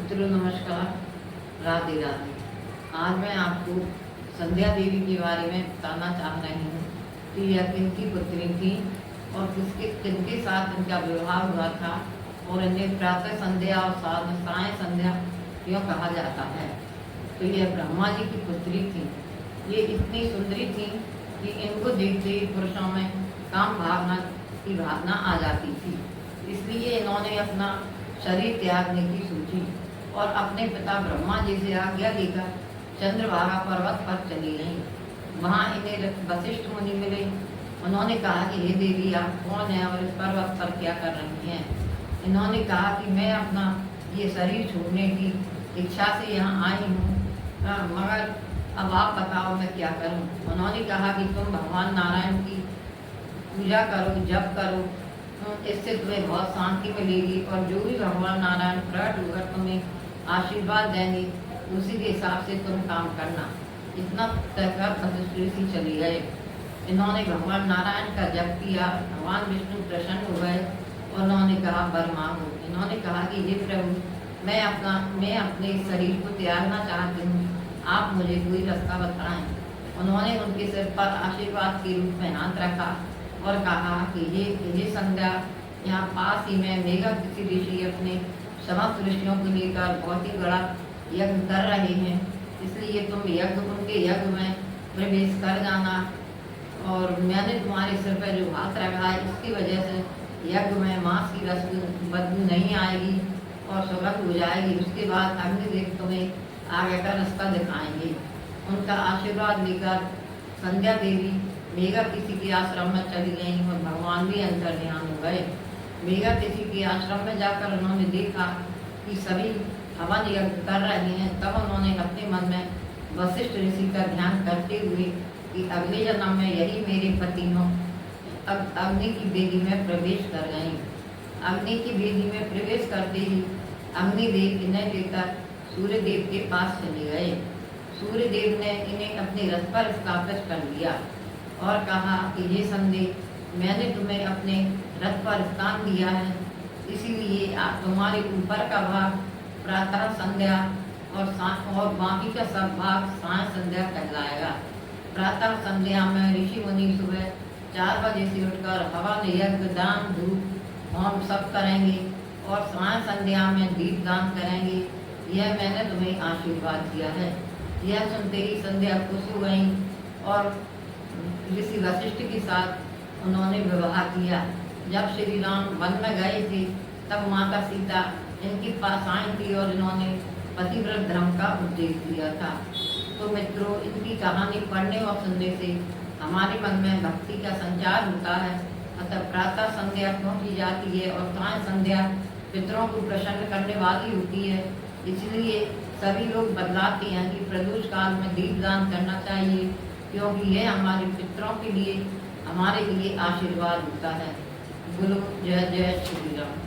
मित्रों नमस्कार, राधे राधे। आज मैं आपको संध्या देवी के बारे में बताना चाह रही हूँ कि यह किनकी पुत्री थी और किनके साथ इनका विवाह हुआ था और इन्हें प्रातः संध्या और साय संध्या क्यों कहा जाता है। तो यह ब्रह्मा जी की पुत्री थी। ये इतनी सुंदरी थी कि इनको देखते ही पुरुषों में काम भावना की भावना आ जाती थी। इसलिए इन्होंने अपना शरीर त्यागने की सोची और अपने पिता ब्रह्मा जी से आज्ञा लेकर चंद्रभागा पर्वत पर चली गईं। वहाँ इन्हें वशिष्ठ मुनि मिले। उन्होंने कहा कि हे देवी, आप कौन हैं और इस पर्वत पर क्या कर रही हैं। इन्होंने कहा कि मैं अपना ये शरीर छोड़ने की इच्छा से यहाँ आई हूँ, मगर अब आप बताओ मैं क्या करूँ। उन्होंने कहा कि तुम भगवान नारायण की पूजा करो, जप करो, इससे तुम्हें बहुत शांति मिलेगी और जो भी भगवान नारायण प्रकट होकर तुम्हें आशीर्वाद देंगे उसी के हिसाब से तुम काम करना। इतना कहकर वशिष्ठ ऋषि चले गए। इन्होंने भगवान नारायण का जप किया। भगवान विष्णु प्रसन्न हो गए और उन्होंने कहा वर मांगो। इन्होंने कहा कि हे प्रभु, मैं अपने शरीर को त्यागना चाहती हूँ, आप मुझे कोई रास्ता बताएं। उन्होंने उनके सिर पर आशीर्वाद के रूप में हाथ रखा और कहा कि ये संध्या, यहाँ पास ही में मेघातिथि ऋषि अपने समस्त ऋषियों को लेकर बहुत ही बड़ा यज्ञ कर रहे हैं, इसलिए तुम उनके यज्ञ में प्रवेश कर जाना। और मैंने तुम्हारे सिर पर जो हाथ रखा है इसकी वजह से यज्ञ में मांस की बदबू नहीं आएगी और सुगंध हो जाएगी। उसके बाद अग्निदेव तुम्हें आगे का रास्ता दिखाएंगे। उनका आशीर्वाद लेकर संध्या देवी मेघातिथि के आश्रम में चली गई और भगवान भी अंतर्ध्यान हो गए। मेघातिथि के आश्रम में जाकर उन्होंने देखा कि सभी हवन यज्ञ कर रहे हैं। तब उन्होंने अपने मन में वशिष्ठ ऋषि का ध्यान करते हुए कि अगले जन्म में यही मेरे पति हों, अब अग्नि की वेदी में प्रवेश कर गई। अग्नि की वेदी में प्रवेश करते ही अग्निदेव इन्हें लेकर सूर्यदेव के पास चले गए। सूर्यदेव ने इन्हें अपने रथ पर स्थापित कर दिया और कहा कि ये संदेह, मैंने तुम्हें अपने रथ पर स्थान दिया है, इसीलिए तुम्हारे ऊपर का भाग प्रातः संध्या और बाकी का सब भाग साय संध्या कहलाएगा। प्रातः संध्या में ऋषि मुनि सुबह 4 बजे से उठकर हवन यज्ञ दान धूप होम सब करेंगे और साय संध्या में दीप दान करेंगे। यह मैंने तुम्हें आशीर्वाद दिया है। यह सुनते ही संध्या खुश हो गई और ऋषि वशिष्ठ के साथ उन्होंने विवाह किया। जब श्री राम वन में गए थे तब माता सीता इनके पास आई थी और इन्होंने पतिव्रत धर्म का उपदेश दिया था। तो मित्रों, इनकी कहानी पढ़ने और सुनने से हमारे मन में भक्ति का संचार होता है। अतः प्रातः संध्या क्यों की जाती है और साय संध्या पितरों को प्रसन्न करने वाली होती है, इसलिए सभी लोग बतलाते हैं कि प्रदोष काल में दीपदान करना चाहिए, क्योंकि यह हमारे पितरों के लिए, हमारे लिए आशीर्वाद होता है। बोलो जय जय श्री राम।